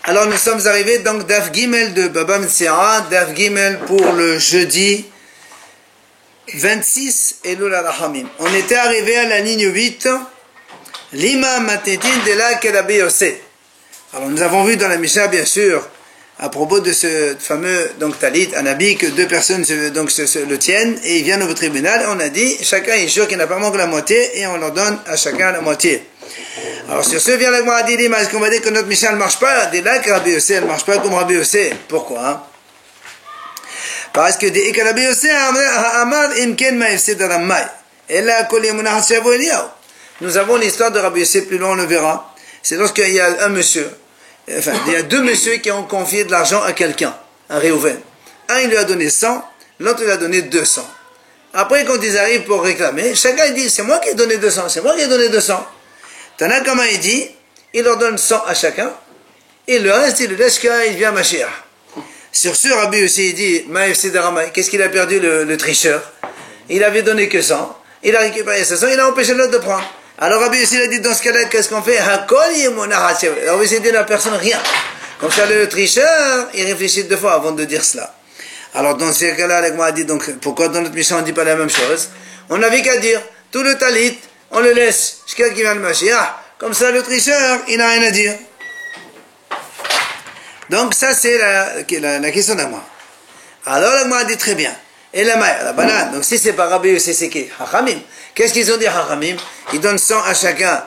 Alors nous sommes arrivés donc Daf Gimel de Baba Metzia, Daf Gimel pour le jeudi 26 Elul Rahamim. On était arrivé à la ligne 8, Lima Matetin de la Kelabe Yosé. Alors nous avons vu dans la Mishnah bien sûr, à propos de ce fameux donc talit, un habit que deux personnes donc le tiennent et ils viennent au tribunal. On a dit chacun est sûr qu'il n'a pas manqué la moitié et on leur donne à chacun la moitié. Alors sur ce vient la Gemara dit est-ce qu'on va dire que notre Mishnah ne marche pas? Dès là que Rabbi Yossé ne marche pas comme Rabbi Yossé. Pourquoi? Parce que dès que Rabbi Yossé Amar Imken Ma'efsed Ramay et là nous avons l'histoire de Rabbi Yossé, plus loin on le verra. C'est lorsqu'il y a un monsieur, enfin il y a deux messieurs qui ont confié de l'argent à quelqu'un, à Réhouven. Un il lui a donné 100, l'autre il lui a donné 200. Après quand ils arrivent pour réclamer, chacun dit c'est moi qui ai donné 200, c'est moi qui ai donné 200. Tanakama il dit, il leur donne 100 à chacun, et le reste il le laisse quand il vient à Mashiach. Sur ce, Rabbi aussi il dit, qu'est-ce qu'il a perdu le tricheur? Il avait donné que 100, il a récupéré ce 100, il a empêché l'autre de prendre. Alors Rabbi aussi il a dit, dans ce cas-là, qu'est-ce qu'on fait? Alors Rabbi dit à la personne rien. Comme ça le tricheur, il réfléchit deux fois avant de dire cela. Alors dans ce cas-là, l'Agma a dit, donc pourquoi dans notre mission on ne dit pas la même chose? On n'avait qu'à dire, tout le talit, on le laisse jusqu'à qu'il vienne le Mashiach. Comme ça, le tricheur, il n'a rien à dire. Donc, ça, c'est la question d'Agma. Alors, l'Agma a dit très bien. Et la banane. Donc, si c'est pas Rabbi, c'est qui? Hachamim. Qu'est-ce qu'ils ont dit, Hachamim? Ils donnent 100 à chacun,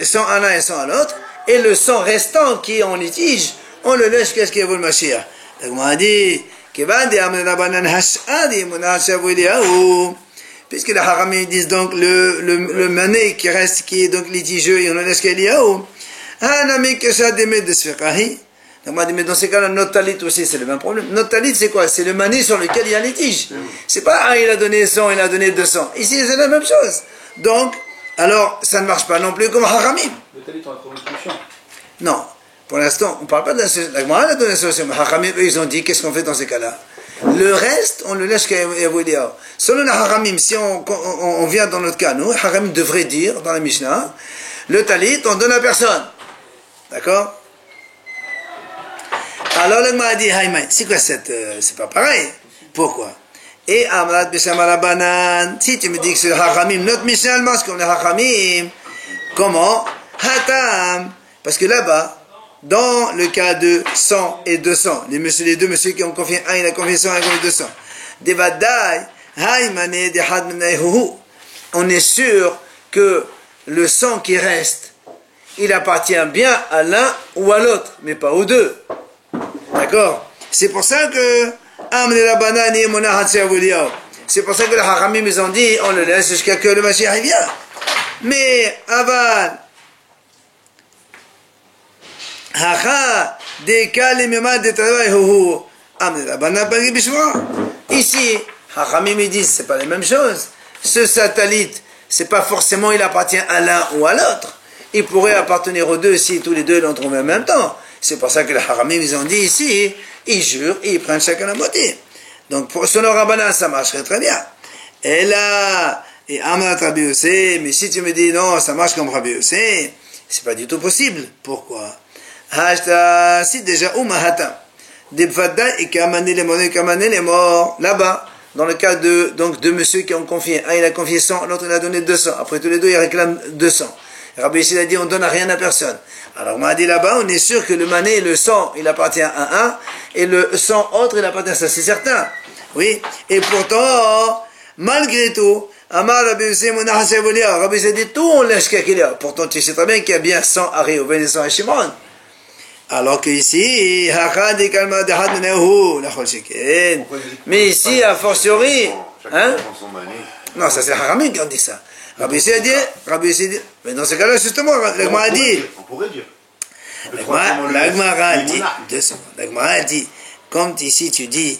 100 à l'un et 100 à l'autre. Et le 100 restant qui est en litige, on le laisse jusqu'à ce qu'il y ait le Mashiach. L'Agma a dit, puisque les haramim disent donc le mané qui reste, qui est donc litigieux, et on le laisse qu'à Eliyahu. Donc on m'a dit, mais dans ces cas-là, notre talit aussi, c'est le même problème. Notre talit, c'est quoi? C'est le mané sur lequel il y a litige. C'est pas, il a donné 100, il a donné 200. Ici, c'est la même chose. Donc, alors, ça ne marche pas non plus comme haramim. Le talit, on a trouvé une solution. Non. Pour l'instant, on ne parle pas de la solution. La Gemara a donné la solution. Mais haramim, eux, ils ont dit, qu'est-ce qu'on fait dans ces cas-là? Le reste, on le laisse qu'à Eliyahu. Selon la haramim, si on vient dans notre cas, nous, haramim devrait dire, dans la Mishnah, le talit, on donne à personne. D'accord? Alors, le Gemara a dit, c'est quoi c'est pas pareil. Pourquoi? Et Amrat Bishamara Banan, si tu me dis que c'est le haramim, notre Mishnah, elle marche comme le haramim, comment? Hatam. Parce que là-bas, dans le cas de 100 et 200, les deux messieurs qui ont confié un, il a confié 100, il a confié 200. On est sûr que le 100 qui reste, il appartient bien à l'un ou à l'autre, mais pas aux deux. D'accord? C'est pour ça que c'est pour ça que les haramim ils ont dit, on le laisse jusqu'à que le Mashiach vienne. Mais aval ici, Hachamim ils disent c'est pas la même chose. Ce satellite, c'est pas forcément il appartient à l'un ou à l'autre. Il pourrait appartenir aux deux si tous les deux l'ont trouvé en même temps. C'est pour ça que les Hachamim ils ont dit ici, ils jurent et ils prennent chacun la moitié. Donc pour selon Rabbanan ça marcherait très bien. Et là, et Amrat Rabbi Yossé, mais si tu me dis non, ça marche comme Rabbi Yossé, c'est pas du tout possible. Pourquoi? Si déjà là-bas, dans le cas de donc deux messieurs qui ont confié, un il a confié 100, l'autre il a donné 200. Après tous les deux ils réclament 200. Rabbi Yossé a dit on donne rien à personne. Alors on m'a dit là-bas on est sûr que le mané, le 100 il appartient à un et le 100 autre il appartient à ça, c'est certain. Oui. Et pourtant malgré tout Amar Rabbi Yossé Rabbi Yossé dit tout on laisse quelqu'un. Pourtant tu sais très bien qu'il y a bien 100 à Réhouven et 100 à Shimon. Alors que ici, mais ici, a fortiori, hein? Non, ça c'est le haramim qui ont dit ça. Rabbi Yossé a dit, mais dans ce cas-là, justement, l'Agma a dit, on pourrait dire. L'Agma a dit, comme ici tu dis,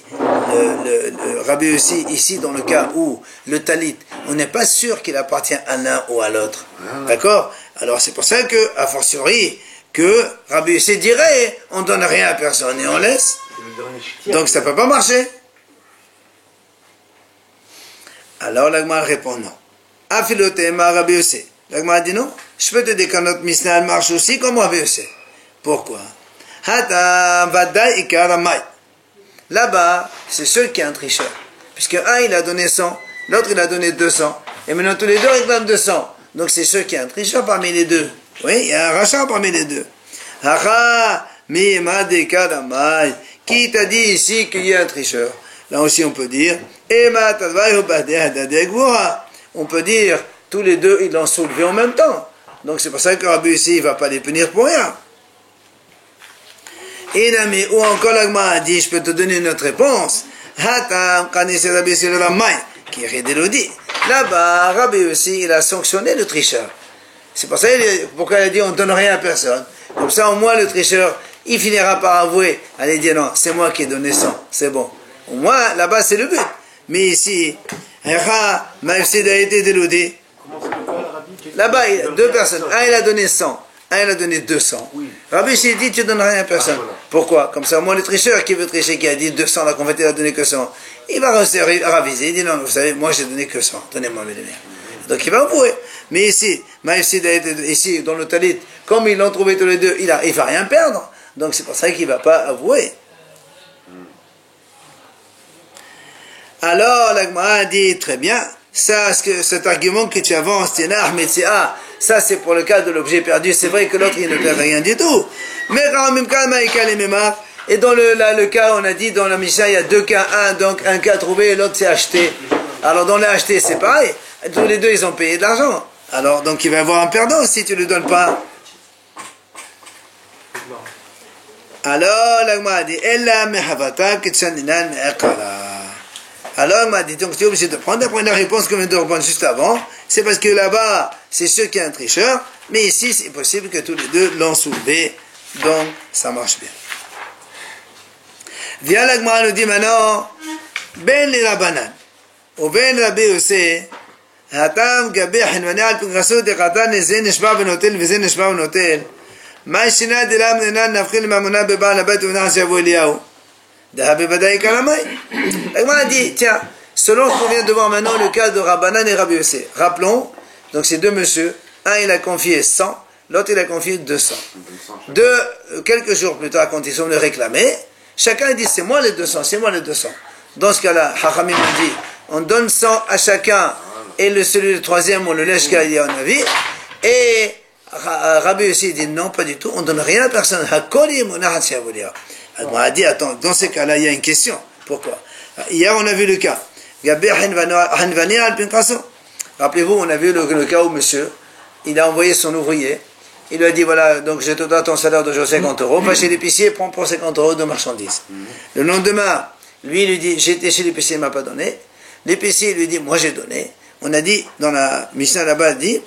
Rabbi Yossé, ici dans le cas où le talit, on n'est pas sûr qu'il appartient à l'un ou à l'autre. D'accord? Alors c'est pour ça que, a fortiori, que Rabbi Yossé dirait, on donne rien à personne et on laisse. Donc ça ne peut pas marcher. Alors l'Agma répond non. Afilotema Rabbi Yossé. L'Agma dit non. Je peux te dire que notre Mishnah marche aussi comme Rabbi Yossé. Pourquoi? Là-bas, c'est celui qui est un tricheur. Puisque un, il a donné 100, l'autre, il a donné 200. Et maintenant, tous les deux réclament 200. Donc, c'est celui qui est un tricheur parmi les deux. Oui, il y a un rachat parmi les deux. Qui t'a dit ici qu'il y a un tricheur? Là aussi, on peut dire, on peut dire, tous les deux, ils l'ont soulevé en même temps. Donc, c'est pour ça que Rabbi ici, il ne va pas les punir pour rien. Ou encore l'Agma a dit, je peux te donner une autre réponse. Là-bas, Rabbi aussi, il a sanctionné le tricheur. C'est pour ça pourquoi il a dit on ne donne rien à personne. Comme ça, au moins, le tricheur, il finira par avouer. Allez dire non, c'est moi qui ai donné 100. C'est bon. Au moins, là-bas, c'est le but. Mais ici, Maïfsid a été déludé. Là-bas, il y a deux personnes. Un, il a donné 100. Un, il a donné 200. Oui. Rabbi s'est dit, tu ne donnes rien à personne. Ah, voilà. Pourquoi? Comme ça, moi, le tricheur qui veut tricher, qui a dit 200, la convertie, il a donné que 100. Il va raviser. Il dit, non, vous savez, moi, j'ai donné que 100. Donnez-moi mes lumières. Donc, il va avouer. Mais ici, Maïfsid a été, ici, dans le talit, comme ils l'ont trouvé tous les deux, il va rien perdre. Donc, c'est pour ça qu'il ne va pas avouer. Alors, l'Agma a dit, très bien, ça, cet argument que tu avances, ça c'est pour le cas de l'objet perdu, c'est vrai que l'autre il ne perd rien du tout. Mais et dans le cas, on a dit dans la Mishnah, il y a deux cas, donc un cas trouvé et l'autre c'est acheté. Alors dans les acheté, c'est pareil, tous les deux ils ont payé de l'argent. Alors donc il va y avoir un perdant si tu ne le donnes pas. Alors l'Agma a dit, alors, il m'a dit, donc tu es obligé de prendre. D'après la réponse que je viens de répondre juste avant, c'est parce que là-bas, c'est sûr qu'il y a un tricheur, mais ici, c'est possible que tous les deux l'ont soulevé, donc ça marche bien. Viens l'Agma nous dit maintenant, ben les rabanan, ou ben rabbi aussi, hatam gabi hinwani al pingraso de qatan ze nishba benotel veze nishba benotel, ma shina de lam nenan nafkhil mamuna beba labat ou na shavu eliyahu. L'Agma a dit, tiens, selon ce qu'on vient de voir maintenant, le cas de Rabbanan et Rabbi Yossé. Rappelons, donc ces deux messieurs, un il a confié 100, l'autre il a confié 200. Quelques jours plus tard, quand ils sont venus réclamer, chacun dit, c'est moi les 200, c'est moi les 200. Dans ce cas-là, Hachamim a dit, on donne 100 à chacun, et celui du troisième, on le laisse qu'il y a un avis, et Rabbi Yossé dit, non, pas du tout, on ne donne rien à personne. On a dit, attends, dans ces cas-là, il y a une question. Pourquoi? Hier, on a vu le cas. Rappelez-vous, on a vu le cas où monsieur, il a envoyé son ouvrier. Il lui a dit, voilà, donc je te donne ton salaire d'aujourd'hui 50 euros. Va chez l'épicier, prends pour 50 euros de marchandises. Le lendemain, lui dit, j'étais chez l'épicier, il ne m'a pas donné. L'épicier lui dit, moi j'ai donné. On a dit, dans la Mishnah là-bas, il dit,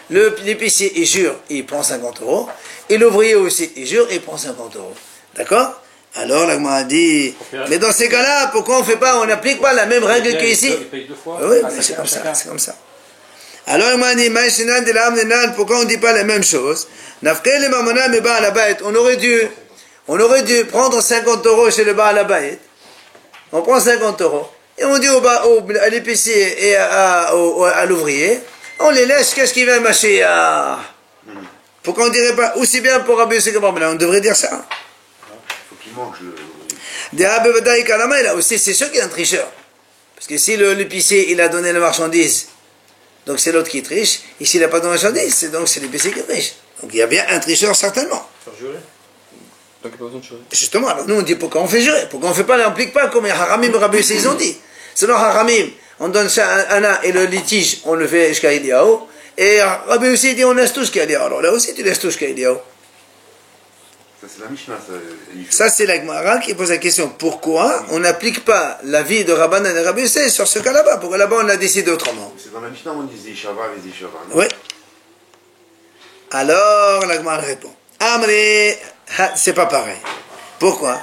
l'épicier, il jure, il prend 50 euros. Et l'ouvrier aussi, il jure, il prend 50 euros. D'accord? Alors, l'Agma a dit, mais dans ces cas-là, pourquoi on n'applique pas la même règle qu'ici? Oui, c'est comme ça, c'est comme ça. Alors, il m'a dit, pourquoi on ne dit pas la même chose? On aurait dû prendre 50 euros chez le Baal Habayit. On prend 50 euros. Et on dit à l'épicier et à l'ouvrier, on les laisse, qu'est-ce qu'il va mâcher? Pourquoi on ne dirait pas aussi bien pour Rabbi Yossé que pour Rabbanan? On devrait dire ça. Il faut qu'il mange le... Là aussi, c'est sûr qu'il y a un tricheur. Parce que si l'épicier, il a donné la marchandise, donc c'est l'autre qui triche. Ici, il n'a pas donné la marchandise, donc c'est l'épicier qui triche. Donc il y a bien un tricheur, certainement. Faire jurer. Donc il n'y a pas besoin de jurer. Justement, alors nous on dit pourquoi on fait jurer? Pourquoi on ne fait pas, on n'applique pas comme Haramim et Rabbi Yossé, ils ont dit. Selon Haramim, on donne ça à un et le litige, on le fait jusqu'à Eliyahu. Et Rabbi aussi dit on laisse tout jusqu'à Eliyahu. Alors là aussi tu laisses tout jusqu'à Eliyahu. Ça c'est la Mishnah. Ça c'est la Gemara qui pose la question. Pourquoi on n'applique pas l'avis de Rabbanan et Rabbi Yossé sur ce cas là-bas? Pourquoi là-bas on l'a décidé autrement? C'est dans la Mishnah où on dit Zishava et Zishava. Oui. Alors la Gemara répond. Amri, c'est pas pareil. Pourquoi?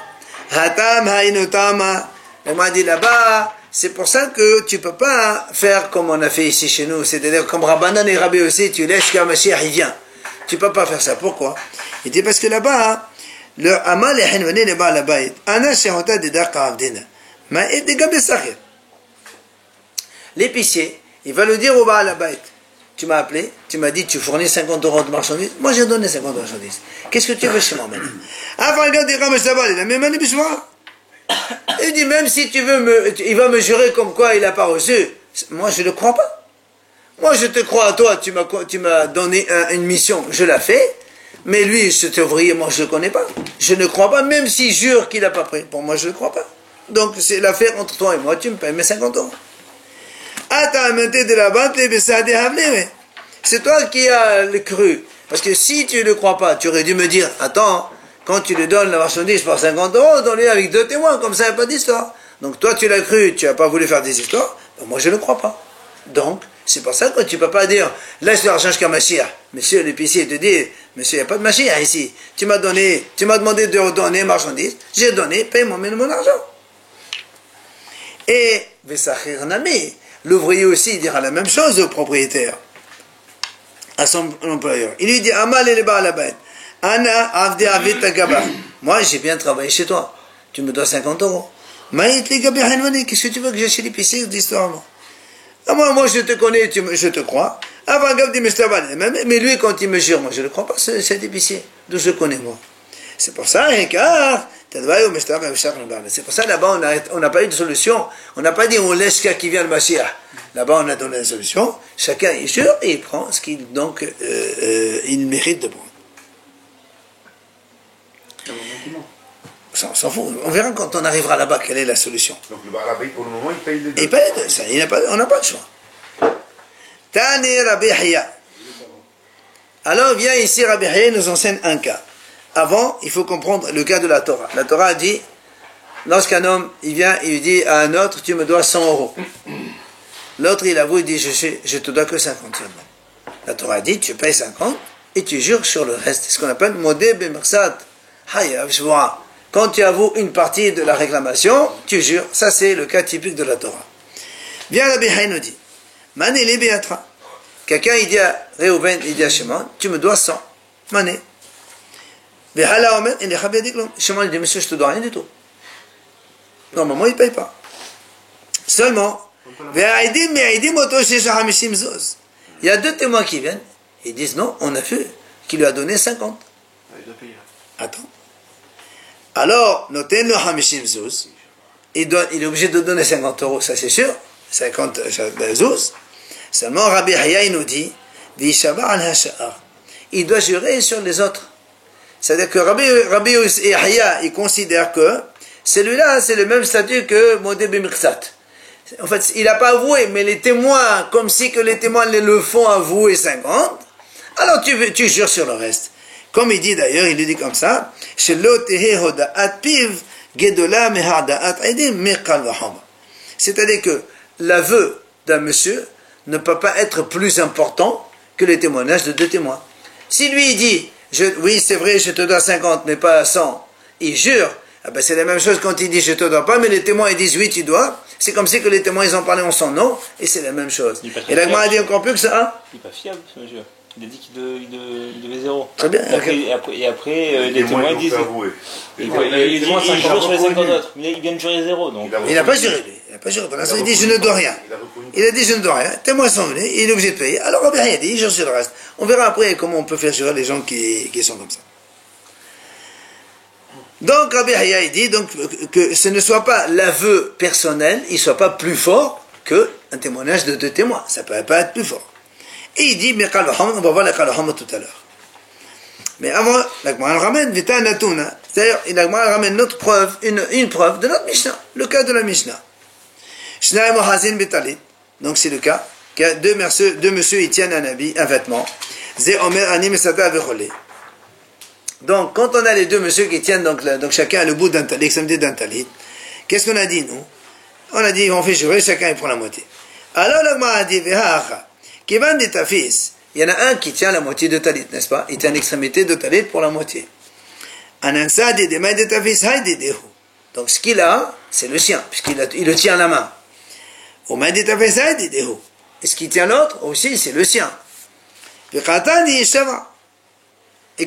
Hatam hainutama. La Gemara dit là-bas. C'est pour ça que tu ne peux pas faire comme on a fait ici chez nous, c'est-à-dire comme Rabbanan et Rabbi aussi, tu laisses qu'un Mashiach il vient. Tu ne peux pas faire ça. Pourquoi? Il dit parce que là-bas, le Amal et Hinwani le Baal Habayit, Ana Shehota de Daka Avdina, Ma et de Gabi Sahir. L'épicier, il va le dire au Baal Habayit. tu m'as appelé, tu m'as dit, tu fournis 50 euros de marchandises. Moi, j'ai donné 50 euros de marchandises. Qu'est-ce que tu veux chez moi maintenant? Il dit, même si tu veux il va me jurer comme quoi il n'a pas reçu. Moi, je ne le crois pas. Moi, je te crois à toi, tu m'as donné une mission, je l'ai fait. Mais lui, cet ouvrier, moi, je ne le connais pas. Je ne crois pas, même s'il jure qu'il n'a pas pris. Pour moi, je ne le crois pas. Donc, c'est l'affaire entre toi et moi, tu me payes mes 50 euros. C'est toi qui as le cru. Parce que si tu ne le crois pas, tu aurais dû me dire, attends, quand tu lui donnes la marchandise pour 50 euros, donne-lui avec 2 témoins, comme ça il n'y a pas d'histoire. Donc toi tu l'as cru, tu n'as pas voulu faire des histoires, ben moi je ne crois pas. Donc, c'est pour ça que tu ne peux pas dire, laisse l'argent jusqu'à Mashiach. Monsieur l'épicier te dit, monsieur, il n'y a pas de Mashiach ici. Tu m'as demandé de redonner marchandise, j'ai donné, paye-moi mon argent. Et, Vesachir Nami, l'ouvrier aussi dira la même chose au propriétaire, à son employeur. Il lui dit, Amal et les ba'alabayt, Ana avdi avit tagaba. Moi, j'ai bien travaillé chez toi. Tu me dois 50 euros. Maït les gabi hanwani, qu'est-ce que tu veux que j'ai chez l'épicier d'histoire, moi? Moi, je te connais, je te crois. Avant Gabdi Mestabal. Mais lui, quand il me jure, moi, je ne crois pas, cet épicier. D'où je connais, moi. C'est pour ça, car, c'est pour ça, là-bas, on n'a pas eu de solution. On n'a pas dit, on laisse quelqu'un qui vient le Mashiach. Là-bas, on a donné la solution. Chacun, il jure et il prend ce qu'il, donc, il mérite de prendre. Ça, on s'en fout. On verra quand on arrivera là-bas quelle est la solution. Donc le Ba'alabayt, pour le moment, il paye les deux. Il paye les deux. Ça, on n'a pas le choix. Tani Rabbi Hiya. Alors vient ici Rabbi Hiya nous enseigne un cas. Avant, il faut comprendre le cas de la Torah. La Torah a dit, lorsqu'un homme, il vient, il dit à un autre, tu me dois 100 euros. L'autre, il avoue, il dit, je te dois que 50 seulement. La Torah a dit, tu payes 50 et tu jures sur le reste. C'est ce qu'on appelle Modé B'Mersat Hayav Shvoa. Quand tu avoues une partie de la réclamation, tu jures. Ça, c'est le cas typique de la Torah. Bien, Rabbi Haï nous dit, Mané li be'atra. Quelqu'un, il dit à Réhouven, il dit à Shimon, tu me dois 100. Mané. Be'hala omer, il est chabedik l'homme. Shimon, il dit, monsieur, je te dois rien du tout. Normalement, il ne paye pas. Seulement, il y a 2 témoins qui viennent, ils disent, non, on a vu qu'il lui a donné 50. Il doit payer. Attends. Alors, noten le Hamishim Zouz, il est obligé de donner 50 euros, ça c'est sûr, 50 Zouz. Seulement, Rabbi Hiya nous dit, il doit jurer sur les autres. C'est-à-dire que Rabbi Hiya, il considère que celui-là, c'est le même statut que Modé B'Mirsat. En fait, il n'a pas avoué, mais les témoins, comme si que les témoins le font avouer 50, alors tu jures sur le reste. Comme il dit d'ailleurs, il dit comme ça, c'est-à-dire que l'aveu d'un monsieur ne peut pas être plus important que les témoignages de 2 témoins. Si lui il dit, oui c'est vrai, je te dois 50 mais pas 100, il jure, ah ben c'est la même chose quand il dit je te dois pas, mais les témoins ils disent oui tu dois, c'est comme si que les témoins ils ont parlé en son nom, et c'est la même chose. Et la Gemara dit encore plus que ça, hein? Il n'est pas fiable ce monsieur. Il a dit qu'il devait 0. Très bien. Et après les témoins disent. Il jure sur les 50 autres. Mais il vient de jurer 0. Donc. Il n'a pas juré, lui. Il n'a pas juré. Pour l'instant, il dit je ne dois rien. Il a dit je ne dois rien. Les témoins sont venus, il est obligé de payer. Alors, Rabbi Hiya dit, il jure sur le reste. On verra après comment on peut faire jurer les gens qui sont comme ça. Donc, Rabbi Hiya dit donc, que ce ne soit pas l'aveu personnel, il ne soit pas plus fort qu'un témoignage de 2 témoins. Ça ne peut pas être plus fort. Et il dit, mais on va voir la Kalahama tout à l'heure. Mais avant, la Gemara ramène, Vita Natuna. C'est-à-dire, la Gemara ramène notre preuve, une preuve de notre Mishnah, le cas de la Mishnah. Shnai Mohazin Betalit. Donc c'est le cas, qu'il y a 2 messieurs, ils tiennent un habit, un vêtement. Ze Omer Anim Sata Vecholé. Donc, quand on a les 2 messieurs qui tiennent, donc chacun a le bout d'un talit, l'extrémité d'un talit, qu'est-ce qu'on a dit, nous? On a dit, on fait jurer, chacun il prend la moitié. Alors, la Gemara a dit, Vehacha. Kivan de ta fils, il y en a un qui tient la moitié de talit, n'est-ce pas? Il tient l'extrémité de talit pour la moitié. Anansa de des mains de ta fils, donc ce qu'il a, c'est le sien, puisqu'il le tient à la main. Au main de ta fils, et ce qui tient l'autre, aussi, c'est le sien. Et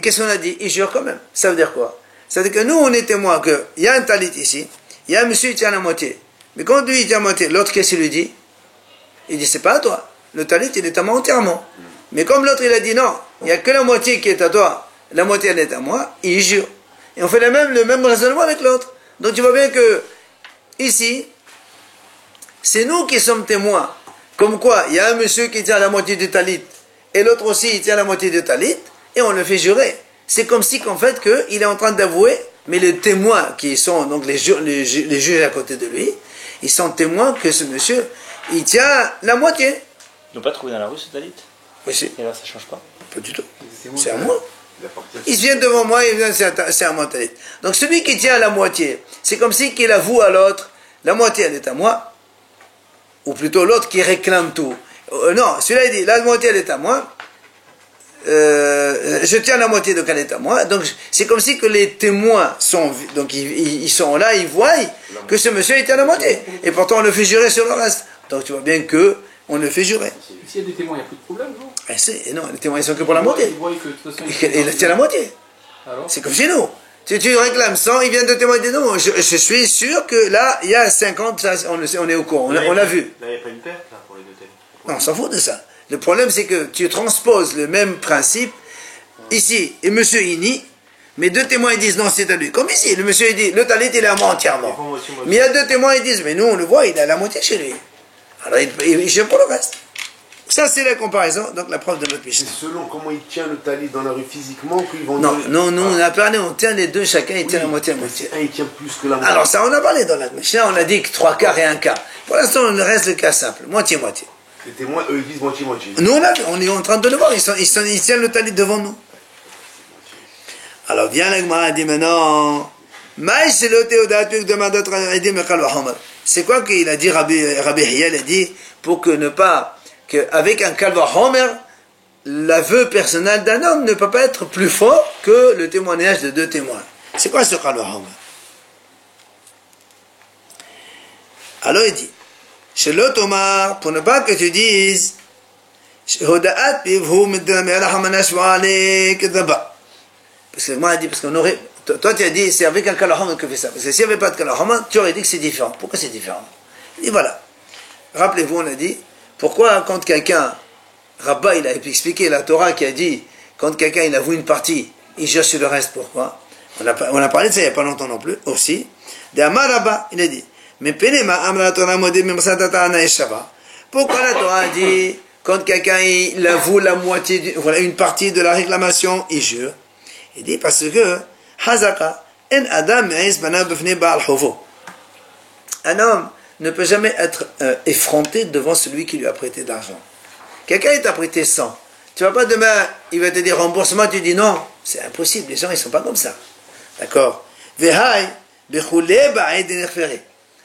qu'est-ce qu'on a dit? Il jure quand même. Ça veut dire quoi? Ça veut dire que nous, on est témoins qu'il y a un talit ici, il y a un monsieur qui tient la moitié. Mais quand lui, il tient la moitié, l'autre, qu'est-ce qu'il lui dit? Il dit, c'est pas à toi. le talit il est à moi entièrement. Mais comme l'autre il a dit non, il n'y a que la moitié qui est à toi, la moitié elle est à moi, il jure. Et on fait le même raisonnement avec l'autre. Donc tu vois bien que ici, c'est nous qui sommes témoins. Comme quoi, il y a un monsieur qui tient la moitié du talit, et l'autre aussi il tient la moitié du talit, et on le fait jurer. C'est comme si qu'en fait qu'il est en train d'avouer, mais les témoins qui sont donc les juges à côté de lui, ils sont témoins que ce monsieur, il tient la moitié. Ils n'ont pas trouvé dans la rue ce talit? Oui, si. Et alors ça change pas? Pas du tout. C'est à moi. Il vient devant moi, il vient, c'est à moi talit. Donc celui qui tient la moitié, c'est comme si qu'il avoue à l'autre, la moitié elle est à moi, ou plutôt l'autre qui réclame tout. Non, celui-là il dit, la moitié elle est à moi, je tiens la moitié, donc elle est à moi. Donc c'est comme si que les témoins sont, donc ils sont là, ils voient que ce monsieur est à la moitié. Et pourtant on le fait jurer sur le reste. Donc tu vois bien que on le fait jurer. S'il y a des témoins, il n'y a plus de problème, non? Non, les témoins ils sont que pour la moitié. Il tient la moitié. C'est comme chez nous. Si tu réclames 100, il vient de témoigner. Non, je suis sûr que là, il y a 50, ça, on est au courant, on l'a vu. Là, il n'y a pas une perte là, pour les deux témoins. Non, on s'en fout de ça. Le problème, c'est que tu transposes le même principe ici, et monsieur il nie, mais deux témoins ils disent non, c'est à lui. Comme ici, le monsieur il dit, le talit il est à moi entièrement. Mais il y a deux témoins ils disent, mais nous on le voit, il a la moitié chez lui. Alors il gère pour le reste. Ça c'est la comparaison, donc la preuve de notre Mishnah. C'est selon comment il tient le talit dans la rue physiquement qu'ils vont... Non, on a parlé, on tient les deux, chacun il tient la moitié à moitié. Un il tient plus que la moitié. Alors ça on a parlé dans la Mishnah, on a dit que 3 quarts et 1 quart. Pour l'instant on reste le cas simple, moitié-moitié. Les témoins, eux, ils disent moitié-moitié. Nous, on est en train de le voir, ils tiennent le talit devant nous. Alors, viens la Gemara, dit maintenant, c'est quoi qu'il a dit, Rabbi Hiel a dit, pour que ne pas, qu'avec un kalva homer, l'aveu personnel d'un homme ne peut pas être plus fort que le témoignage de deux témoins. C'est quoi ce kalva homer? Alors, il dit, chez l'automar, pour ne pas que tu dises, parce que moi, dit, parce qu'on aurait, toi tu as dit, c'est avec un kalahama que fait ça. Parce que s'il n'y avait pas de kalahama, tu aurais dit que c'est différent. Pourquoi c'est différent? Il dit voilà. Rappelez-vous, on a dit, pourquoi quand quelqu'un, Rabba, il a expliqué la Torah qui a dit, quand quelqu'un il avoue une partie, il jure sur le reste, pourquoi? On a parlé de ça il n'y a pas longtemps non plus, aussi. De Amar Rabba, il a dit, mais pourquoi la Torah a dit, quand quelqu'un il avoue la moitié, voilà, une partie de la réclamation, il jure? Il dit parce que un homme ne peut jamais être effronté devant celui qui lui a prêté de l'argent. Quelqu'un il t'a prêté 100. Tu vas pas demain, il va te dire remboursement, tu dis non, c'est impossible, les gens ils sont pas comme ça. D'accord?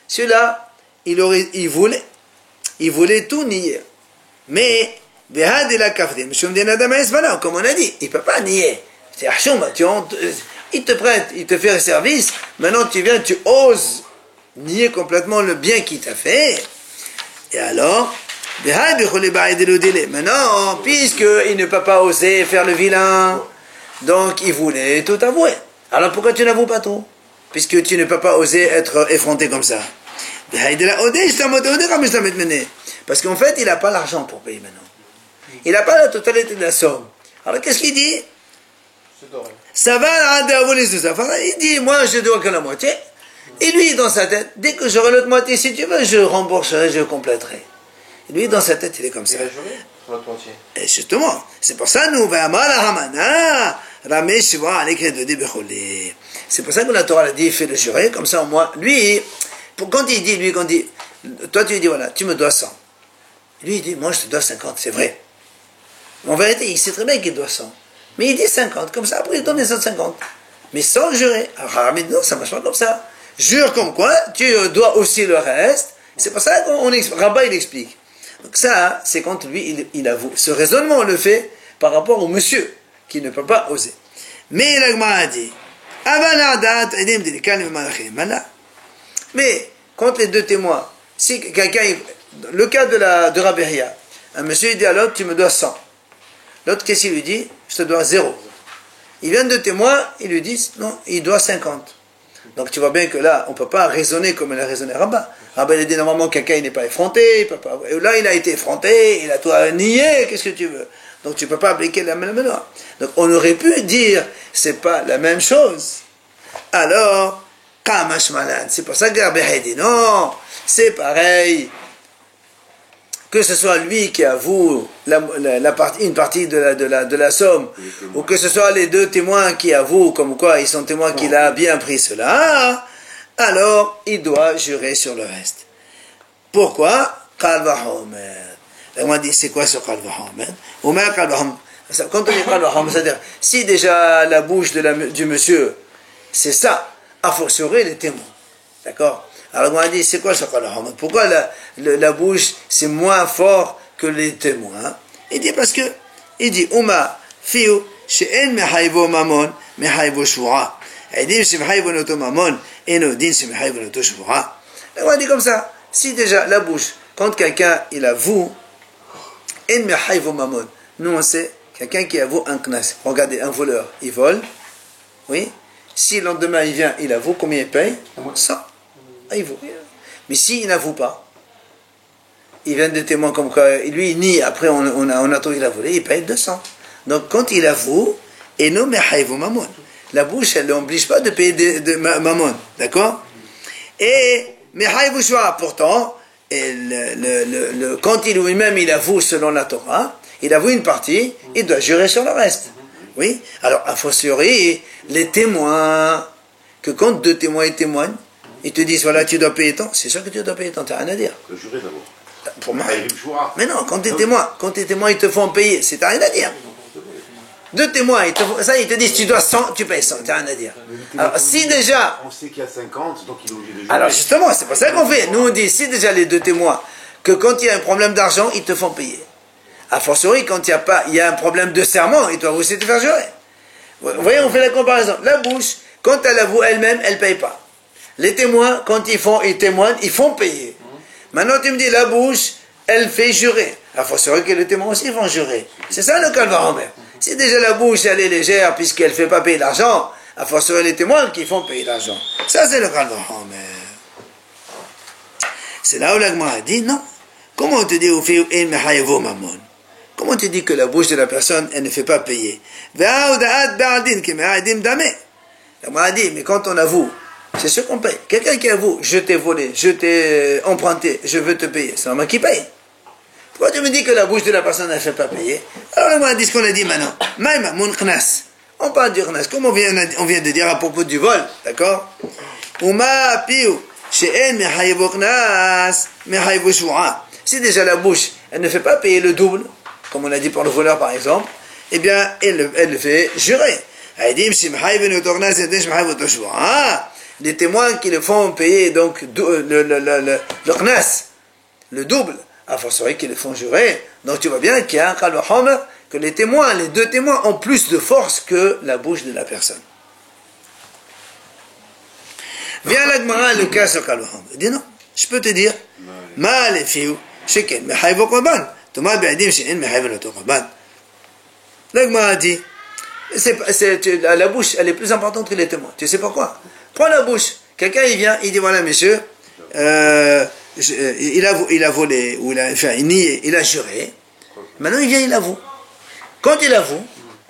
Celui-là, il voulait tout nier. Mais, comme on a dit, il ne peut pas nier. C'est il te prête, il te fait un service, maintenant tu viens, tu oses nier complètement le bien qu'il t'a fait. Et alors, maintenant, puisqu'il ne peut pas oser faire le vilain, donc il voulait tout avouer. Alors pourquoi tu n'avoues pas tout? Puisque tu ne peux pas oser être effronté comme ça. Parce qu'en fait, il n'a pas l'argent pour payer maintenant. Il n'a pas la totalité de la somme. Alors qu'est-ce qu'il dit? Ça va, il dit, moi je dois que la moitié. Et lui, dans sa tête, dès que j'aurai l'autre moitié, si tu veux, je rembourserai, je compléterai. Et lui, dans sa tête, il est comme ça. Il va jurer sur l'autre moitié. Et justement, c'est pour ça, nous, c'est pour ça que la Torah a dit, fais le jurer, comme ça, moi, lui, quand il dit, toi tu lui dis, voilà, tu me dois 100. Lui, il dit, moi je te dois 50, c'est vrai. En vérité, il sait très bien qu'il doit 100. Mais il dit 50, comme ça, après il donne les 150. Mais sans jurer. Alors, Rabbi dit non, ça marche pas comme ça. Jure comme quoi, tu dois aussi le reste. C'est pour ça que Rabbi il explique. Donc ça, c'est quand lui, il avoue. Ce raisonnement, on le fait par rapport au monsieur, qui ne peut pas oser. Mais l'Agma a dit, mais, quand les deux témoins, si quelqu'un, le cas de Rabbi Hiya, un monsieur il dit à l'autre, tu me dois 100. L'autre, qu'est-ce qu'il lui dit? Je te dois 0. Il vient de témoins, ils lui disent, non, il doit 50. Donc tu vois bien que là, on ne peut pas raisonner comme il a raisonné Rabba. Ah ben il a dit normalement quelqu'un il n'est pas effronté, il peut pas... Et là il a été effronté, il a toi nié, qu'est-ce que tu veux? Donc tu ne peux pas appliquer la même loi. Donc on aurait pu dire, c'est pas la même chose. Alors, Kamash Malan, c'est pour ça que Rabbi dit non, c'est pareil. Que ce soit lui qui avoue une partie de la somme, ou que ce soit les deux témoins qui avouent, comme quoi ils sont témoins qu'il a bien pris cela, alors il doit jurer sur le reste. Pourquoi? Qalva Homer. On m'a dit, c'est quoi ce Qalva Homer? Omer Qalva Homer. Quand on dit Qalva Homer, c'est-à-dire, si déjà la bouche du monsieur, c'est ça, a fortiori les témoins. D'accord? Alors on m'a dit, c'est quoi ce Qalva Homer? Pourquoi la bouche, c'est moins fort que les témoins? Il dit, parce que, il dit, Uma, fiu, she'en mehayvo mamon, mehayvo shura. Il dit, shemehayvo noto mamon, eno din shemehayvo noto shura. On m'a dit comme ça, si déjà la bouche, quand quelqu'un, il avoue, en mehayvo mamon, nous on sait, quelqu'un qui avoue un knas. Regardez, un voleur, il vole, oui. Si le lendemain il vient, il avoue, combien il paye? 100. Ah, il vaut. Mais s'il n'avoue pas, il vient de témoins comme quoi, lui il nie, après on a trouvé qu'il a volé, il paye 200. Donc quand il avoue, et non mais haïvo mamon. La bouche, elle ne l'oblige pas de payer de mamon, d'accord? Et mais haïvo shua, pourtant, quand il lui-même il avoue selon la Torah, il avoue une partie, il doit jurer sur le reste. Oui? Alors, a fortiori, les témoins, que quand deux témoins ils témoignent, ils te disent, voilà, tu dois payer tant, c'est sûr que tu dois payer tant, t'as rien à dire. Le jurer d'abord. Pour moi. Mais non, quand tes témoins, ils te font payer, c'est t'as rien à dire. Deux témoins, ils te disent, tu dois 100, tu payes 100, t'as rien à dire. Alors, si déjà... On sait qu'il y a 50, donc il est obligé de jurer. Alors, justement, c'est pour ça qu'on fait. Nous, on dit, si déjà les deux témoins, que quand il y a un problème d'argent, ils te font payer. A fortiori, quand il y a un problème de serment, ils doivent aussi te faire jurer. Vous voyez, on fait la comparaison. La bouche, quand elle avoue elle-même, elle ne paye pas. Les témoins, quand ils témoignent, ils font payer. Maintenant, tu me dis, la bouche, elle fait jurer. A fortiori que les témoins aussi vont jurer. C'est ça le Qalva Homer. Si déjà la bouche, elle est légère, puisqu'elle ne fait pas payer l'argent, a fortiori les témoins qui font payer l'argent. Ça, c'est le Qalva Homer. C'est là où la Gemara dit, non. Comment on te dit, au fait, en mehayevo mamon? Comment tu dis que la bouche de la personne, elle ne fait pas payer? La Gemara dit, mais quand on avoue, c'est ce qu'on paye. Quelqu'un qui avoue, je t'ai volé, je t'ai emprunté, je veux te payer, c'est normal qu'il paye. Pourquoi tu me dis que la bouche de la personne ne fait pas payer? Alors la Gemara dit ce qu'on a dit maintenant. On parle du knas, comme on vient de dire à propos du vol, d'accord? Si déjà la bouche, elle ne fait pas payer le double, comme on a dit pour le voleur par exemple, eh bien, elle le fait jurer. Les témoins qui le font payer donc le knas, le double, a fortiori qu'ils le font jurer. Donc tu vois bien qu'il y a un Qalva Homer, que les deux témoins ont plus de force que la bouche de la personne. Viens la Gemara, le cas sur Qalva Homer. Il dit non, je peux te dire, ma les filles, sheken mehayvo korban. Thomas Be'adim she'en mehayvo noto korban. La Gemara dit, la bouche, elle est plus importante que les témoins. Tu sais pourquoi? Prends la bouche. Quelqu'un, il vient, il dit, voilà, monsieur, il a volé, ou il a nié, il a juré. Maintenant, il vient, il avoue. Quand il avoue,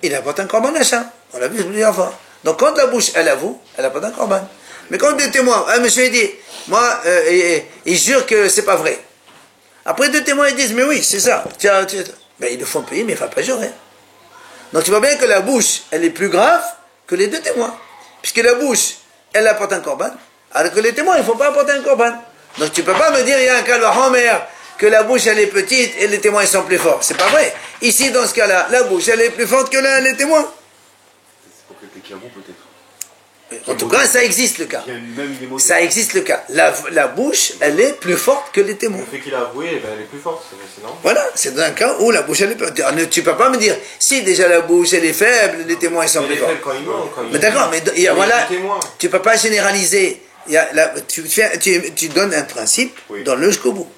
il apporte un korban d'achat. On l'a vu plusieurs fois. Donc, quand la bouche, elle avoue, elle apporte un korban. Mais quand des témoins, un monsieur, il dit, moi, il jure que c'est pas vrai. Après, deux témoins, ils disent, mais oui, c'est ça. Ben, ils le font payer, mais il ne faut pas jurer. Donc, tu vois bien que la bouche, elle est plus grave que les deux témoins. Puisque la bouche, elle apporte un korban, alors que les témoins, il ne faut pas apporter un korban. Donc, tu ne peux pas me dire, il y a un Qalva Homer, que la bouche, elle est petite et les témoins, ils sont plus forts. C'est pas vrai. Ici, dans ce cas-là, la bouche, elle est plus forte que les témoins. C'est pour quelqu'un qui avoue, peut-être. En tout cas, ça existe le cas. Ça existe le cas. La bouche, elle est plus forte que les témoins. Le fait qu'il a avoué, ben, elle est plus forte, sinon. Voilà, c'est dans un cas où la bouche, elle est plus forte. Tu ne peux pas me dire, si déjà la bouche, elle est faible, les témoins, ils sont plus forts. Mais d'accord, mais voilà, tu ne peux pas généraliser. Tu donnes un principe, donne-le jusqu'au bout.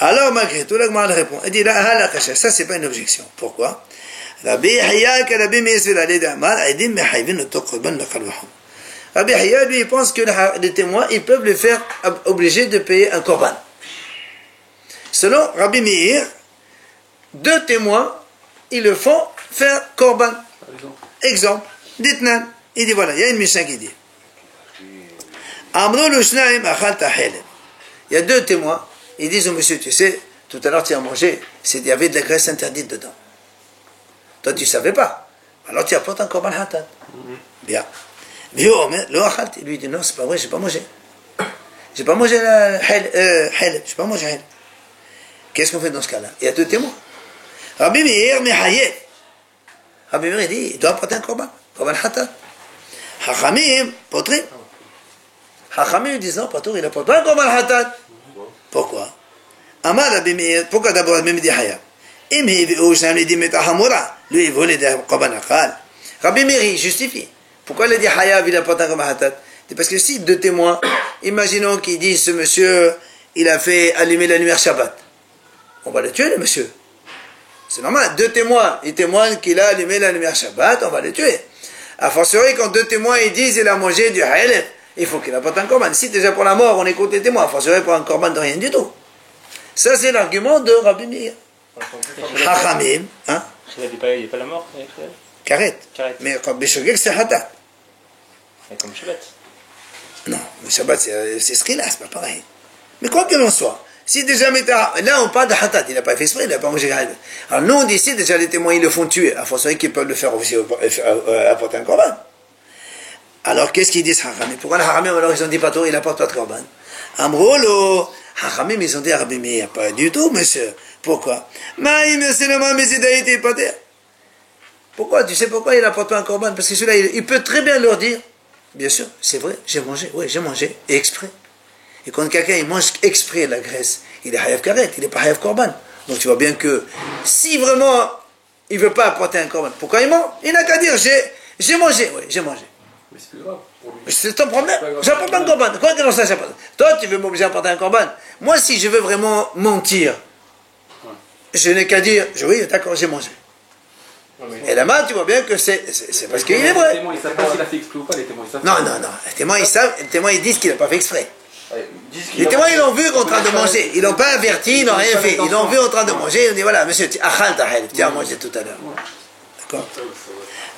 Alors, malgré tout, la Gemara répond. Elle dit, ça, c'est pas une objection. Pourquoi? Rabbi Hiya, lui, il pense que les témoins, ils peuvent le faire obligé de payer un korban. Selon Rabbi Meir, 2 témoins, ils le font faire korban. Exemple, Ditnan, il dit voilà, il y a une Mishnah qui dit il y a 2 témoins, ils disent au monsieur, tu sais, tout à l'heure tu as mangé, il y avait de la graisse interdite dedans. Toi tu ne savais pas, alors tu apportes un korban hatat. Bien. Il lui dit non, c'est pas vrai, j'ai pas mangé. J'ai pas mangé j'ai pas mangé halal. Qu'est-ce qu'on fait dans ce cas-là? Il y a 2 témoins. Rabbi Meir Mehayev. Rabbi Meir dit, il doit apporter un korban hatat. Hachamim, potrim. Hachamim disent non, Patour, il apporte pas un korban hatat. Pourquoi? Amar Rabbi Meir, pourquoi d'abord Rabbi Meir dit Hayab? Im hivi'u shnam li dimet ahamura. Lui, il volait des korban akal. Rabbi Meir, il justifie. Pourquoi il a dit Hayab, il apporte un korban hatat? C'est parce que si 2 témoins, imaginons qu'ils disent, ce monsieur, il a fait allumer la lumière Shabbat. On va le tuer, le monsieur. C'est normal. 2 témoins, ils témoignent qu'il a allumé la lumière Shabbat, on va le tuer. A fortiori, quand 2 témoins, ils disent, il a mangé du halal, il faut qu'il apporte un korban. Si déjà pour la mort, on écoute les témoins, a fortiori pour un korban de rien du tout. Ça, c'est l'argument de Rabbi Meir. Hachamim, hein? Il n'y a pas la mort avec Karet. Mais Rabbi Shogeg, c'est hatat. Comme Shabbat. Non, le Shabbat, c'est srila, c'est pas pareil. Mais quoi qu'il en soit, si déjà là on parle de hatat, il n'a pas fait exprès, il n'a pas mangé. Alors nous on dit si déjà les témoins ils le font tuer, à force qu'ils peuvent le faire aussi apporter un korban. Alors qu'est-ce qu'ils disent Hachamim? Pourquoi les Hachamim alors ils ont dit pas tout, il apporte pas de korban? Amrolo, Hachamim ils ont dit Rabbi Meir, pas du tout monsieur. Pourquoi? Pourquoi? Tu sais pourquoi il apporte pas un korban? Parce que celui-là il peut très bien leur dire, bien sûr, c'est vrai, j'ai mangé, oui j'ai mangé, et exprès. Et quand quelqu'un il mange exprès la graisse, il est hayav karet, il n'est pas hayav korban. Donc tu vois bien que si vraiment il ne veut pas apporter un korban, pourquoi il ment? Il n'a qu'à dire j'ai mangé, oui j'ai mangé. Mais c'est plus grave. C'est ton problème. J'apporte un korban. Quoi que l'on sache, toi tu veux m'obliger à apporter un korban. Moi si je veux vraiment mentir, je n'ai qu'à dire oui d'accord j'ai mangé. Et là-bas, tu vois bien que c'est parce qu'il est vrai. Les témoins, ils savent pas s'il a fait exprès ou pas, les témoins, ils savent Non, pas. non, non. Les témoins, ils savent, les témoins, ils disent qu'il n'a pas fait exprès. Les témoins, ils l'ont vu en train de manger. Ils l'ont pas averti, ils n'ont rien fait. Ils l'ont vu en train de manger. Ils ont dit voilà, monsieur, tu as mangé tout à l'heure. D'accord?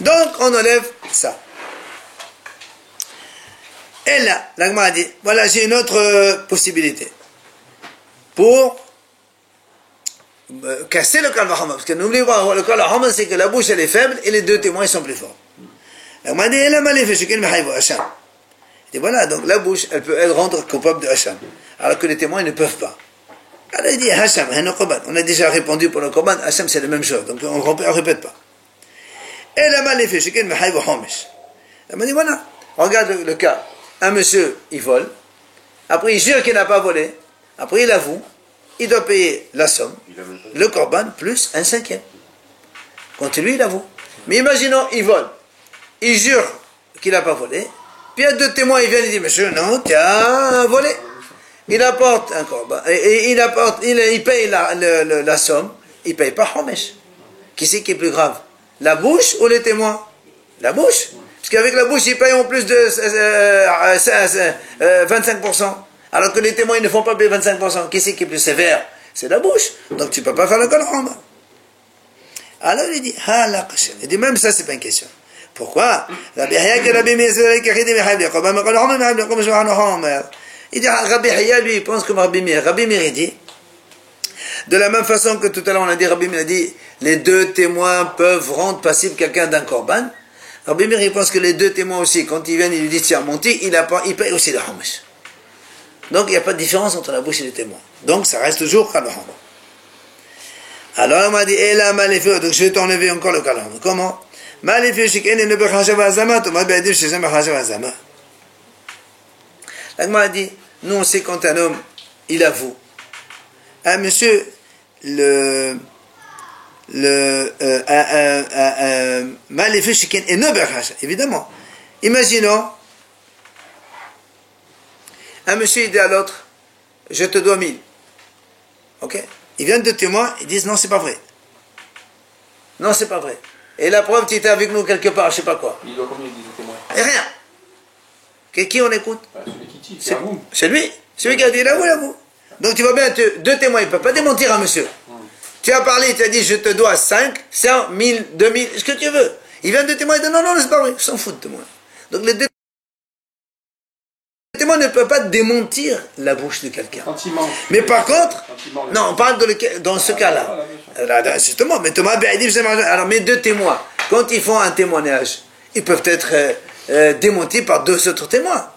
Donc, on enlève ça. Et là, l'Agma a dit voilà, j'ai une autre possibilité. Pour casser le Kalvahama. Parce que n'oubliez pas, le Kalvahama, c'est que la bouche, elle est faible et les 2 témoins, ils sont plus forts. L'Agma a dit elle a mal fait, je suis Hacham. Et voilà, donc la bouche, elle peut être rendre coupable de Hacham. Alors que les témoins, ils ne peuvent pas. Alors il dit Hacham, on a déjà répondu pour le Korban, Hacham c'est la même chose, donc on ne répète pas. Et la mal fait, chacun me haïb homish. Elle m'a dit voilà, regarde le cas. Un monsieur, il vole, après il jure qu'il n'a pas volé, après il avoue, il doit payer la somme, le Korban, plus un 5e. Quand lui, il avoue. Mais imaginons, il vole, il jure qu'il n'a pas volé, puis il y a 2 témoins, ils viennent et disent monsieur, non, tu as volé. Il apporte un korban, et il paye la somme, il ne paye pas Homesh. Qui c'est qui est plus grave? La bouche ou les témoins? La bouche. Parce qu'avec la bouche, ils payent en plus de 25%. Alors que les témoins, ils ne font pas payer 25%. Qui c'est qui est plus sévère? C'est la bouche. Donc tu ne peux pas faire le korban. Alors il dit, il dit même ça, c'est pas une question. Pourquoi? Il dit, Rabbi Hiya, lui, il pense comme Rabbi Meir. Rabbi Meir, il dit, de la même façon que tout à l'heure on a dit, Rabbi Meir a dit, les 2 témoins peuvent rendre passible quelqu'un d'un korban. Rabbi Meir, il pense que les 2 témoins aussi, quand ils viennent, ils lui disent, tiens, menti, il paye aussi le homesh. Donc il n'y a pas de différence entre la bouche et les témoins. Donc ça reste toujours kalahama. Alors il m'a dit, et là, maléfique, donc je vais t'enlever encore le kalahama. Comment? Maléfique, je ne peux pas changer azama, tu m'as bien dit, je ne sais jamais changer azama. L'agma a dit, nous on sait quand un homme, il avoue. Un monsieur, maléfique, et ne berhacha, évidemment. Imaginons, un monsieur il dit à l'autre, je te dois 1000. Ok? Ils viennent de témoins, ils disent non, c'est pas vrai. Non, c'est pas vrai. Et la preuve, tu étais avec nous quelque part, je sais pas quoi. Il doit combien, il dit, témoins? Et rien. Qui on écoute? Celui qui dit, c'est vous. C'est lui. Celui qui a dit l'avou. Donc tu vois bien, deux témoins, ils ne peuvent pas démentir un monsieur. Tu as parlé, tu as dit je te dois 5, 100, 1000, 2000, ce que tu veux. Il vient de témoins, il dit non, c'est pas vrai, ils s'en foutent de moi. Donc les deux témoins ne peuvent pas démentir la bouche de quelqu'un. Mais par contre, non, on parle dans ce cas-là. Justement, mais Thomas, alors mes deux témoins, quand ils font un témoignage, ils peuvent être démentis par deux autres témoins.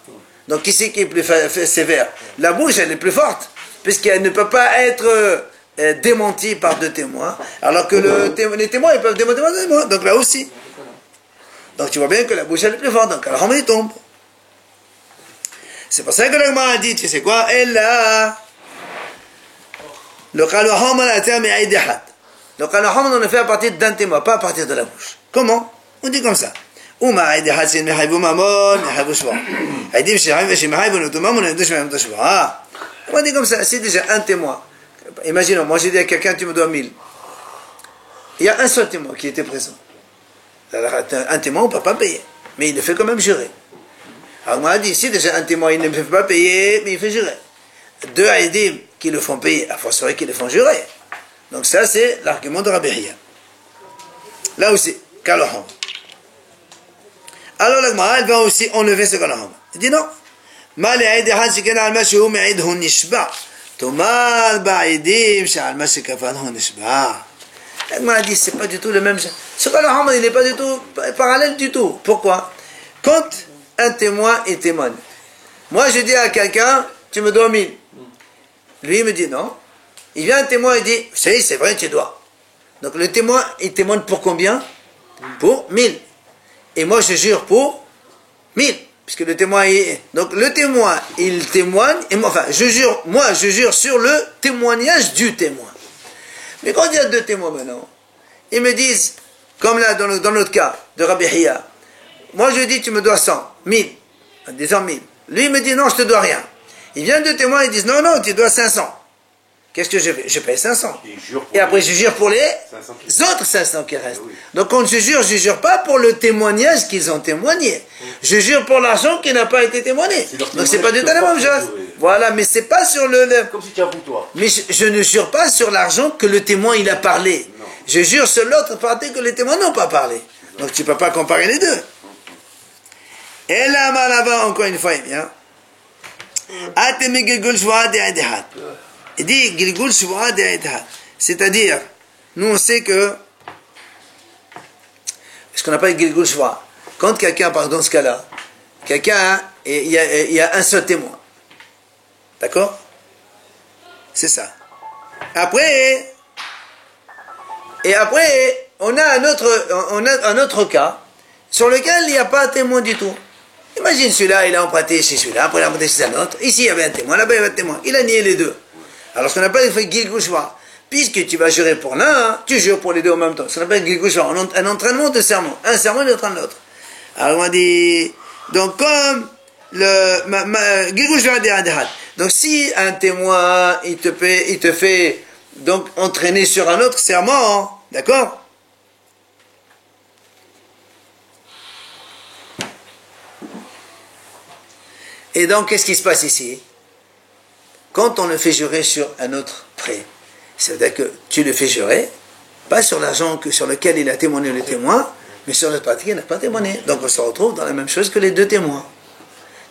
Donc qui c'est qui est plus sévère? La bouche, elle est plus forte, puisqu'elle ne peut pas être démentie par deux témoins, alors que les témoins, ils peuvent démentir par deux témoins. Donc là aussi. Donc tu vois bien que la bouche, elle est plus forte, donc alors il tombe. C'est pour ça que le Gemara a dit, tu sais quoi? Et là, le Kaloham à la terre, mais Aïdehat. Le Kaloham, on le fait à partir d'un témoin, pas à partir de la bouche. Comment? On dit comme ça. Ouma Aïdehat, c'est Mehaibou Mamon, Mehaibou Shwa. Aïdim, c'est Mehaibou Notomamon, Mehaibou Shwa. On dit comme ça, c'est déjà un témoin. Imaginons, moi j'ai dit à quelqu'un, tu me dois 1000. Il y a un seul témoin qui était présent. Un témoin, on ne peut pas payer. Mais il le fait quand même jurer. Alors moi, dit, si déjà un témoin, il ne me fait pas payer, mais il fait jurer. Deux aïdim qui le font payer, à fortiori qui le font jurer. Donc ça, c'est l'argument de Rabbi Hiya. Là aussi, Kaloham. Alors la Gemara, elle va aussi enlever ce Kaloham. Il dit non. Ma li aïdi had shikana al mashi hu me'id hu nishba. Tomal ba'aidim sha'al mashi kafan hu nishba. La Gemara dit, c'est pas du tout le même. Ce Kaloham, il n'est pas du tout parallèle du tout. Pourquoi? Quand un témoin et témoigne. Moi, je dis à quelqu'un, tu me dois 1000. Lui, il me dit non. Il vient un témoin et dit, c'est vrai, tu dois. Donc le témoin, il témoigne pour combien? Pour 1000. Et moi, je jure pour 1000. Puisque le témoin est... Donc le témoin, il témoigne, et moi, enfin, je jure sur le témoignage du témoin. Mais quand il y a deux témoins maintenant, ils me disent, comme là, dans notre cas, de Rabbi Hiya, moi, je dis, tu me dois 100, 1000, en disant 1000. Lui, il me dit, non, je te dois rien. Il vient deux témoins, ils disent, non, tu dois 500. Qu'est-ce que je fais? Je paye 500. Et après, je jure pour les autres 500 qui restent. Donc, quand je jure pas pour le témoignage qu'ils ont témoigné. Je jure pour l'argent qui n'a pas été témoigné. Donc, c'est pas du tout la même chose. Voilà, mais c'est pas sur le... Comme si tu as pour toi. Mais je ne jure pas sur l'argent que le témoin, il a parlé. Je jure sur l'autre partie que les témoins n'ont pas parlé. Donc, tu peux pas comparer les deux. Et là, là-bas, encore une fois, il vient. Il dit, c'est-à-dire, nous on sait que, ce qu'on appelle Gilgul Shva, quand quelqu'un, par exemple, dans ce cas-là, quelqu'un, il y a un seul témoin. D'accord? C'est ça. Après, on a un autre cas, sur lequel il n'y a pas de témoin du tout. Imagine celui-là, il a emprunté chez celui-là, après il a emprunté chez un autre. Ici, il y avait un témoin, là-bas, il y avait un témoin. Il a nié les deux. Alors, ce qu'on appelle Gilgul Shva, puisque tu vas jurer pour l'un, tu jures pour les deux en même temps. Ce qu'on appelle Gilgul Shva, un entraînement de serment. Un serment, il entraîne l'autre. Alors, on a dit, donc, comme Gilgul Shva Dehadehat. Donc, si un témoin, il te fait, donc, entraîner sur un autre serment, d'accord? Et donc, qu'est-ce qui se passe ici? Quand on le fait jurer sur un autre prêt, c'est-à-dire que tu le fais jurer, pas sur l'argent sur lequel il a témoigné le témoin, mais sur l'autre partie qui n'a pas témoigné. Donc on se retrouve dans la même chose que les deux témoins.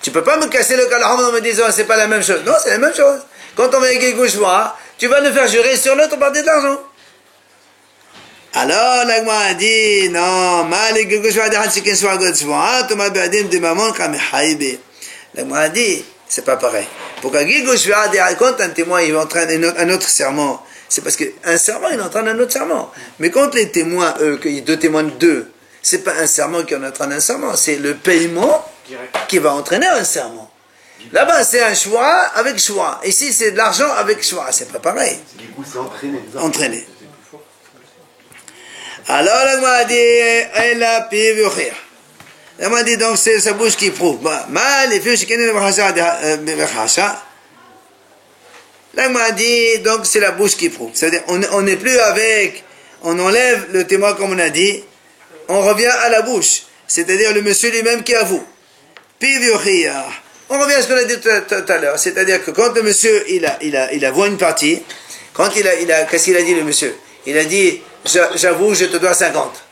Tu ne peux pas me casser le calaham en me disant c'est pas la même chose. Non, c'est la même chose. Quand on va avec Gilgul Shva, tu vas le faire jurer sur l'autre partie de l'argent. Alors, l'agma a dit, non, mal Gilgul Shva de Hatsikin Shva God Shva, Thomas Beadim de Mamon Kamehaïbe. L'agma a dit, c'est pas pareil. Pour qu'un Gilgul Shva, quand un témoin il entraîne un autre serment, c'est parce qu'un serment il entraîne un autre serment. Mais quand les témoins, deux témoins de deux, c'est pas un serment qui entraîne un serment, c'est le paiement qui va entraîner un serment. Là-bas, c'est un choix avec choix. Ici, c'est de l'argent avec choix. C'est pas pareil. C'est entraîné. Alors, la m'a dit, elle a pu vourir. La m'a dit, donc, c'est sa bouche qui prouve. Mal, les filles, je connais le bachasha. La m'a dit, donc, c'est la bouche qui prouve. C'est-à-dire, on n'est plus avec, on enlève le témoin, comme on a dit, on revient à la bouche. C'est-à-dire, le monsieur lui-même qui avoue. On revient à ce qu'on a dit tout à l'heure, c'est-à-dire que quand le monsieur il a vu une partie, quand qu'est-ce qu'il a dit le monsieur? Il a dit j'avoue, je te dois 50.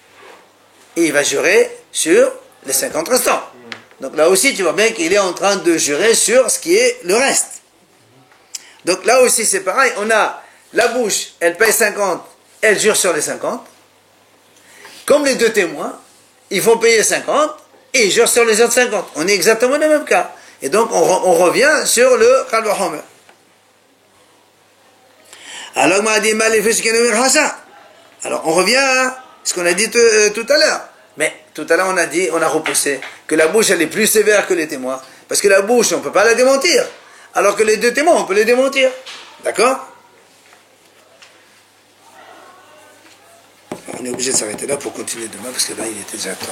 Et il va jurer sur les 50 restants. Donc là aussi, tu vois bien qu'il est en train de jurer sur ce qui est le reste. Donc là aussi, c'est pareil. On a la bouche, elle paye 50, elle jure sur les 50. Comme les deux témoins, ils font payer 50 et ils jurent sur les autres 50. On est exactement dans le même cas. Et donc, on revient sur le Qalb Homer. Alors, on revient à ce qu'on a dit tout à l'heure. Mais tout à l'heure, on a repoussé que la bouche, elle est plus sévère que les témoins. Parce que la bouche, on ne peut pas la démentir. Alors que les deux témoins, on peut les démentir. D'accord? On est obligé de s'arrêter là pour continuer demain, parce que là, il était déjà tard.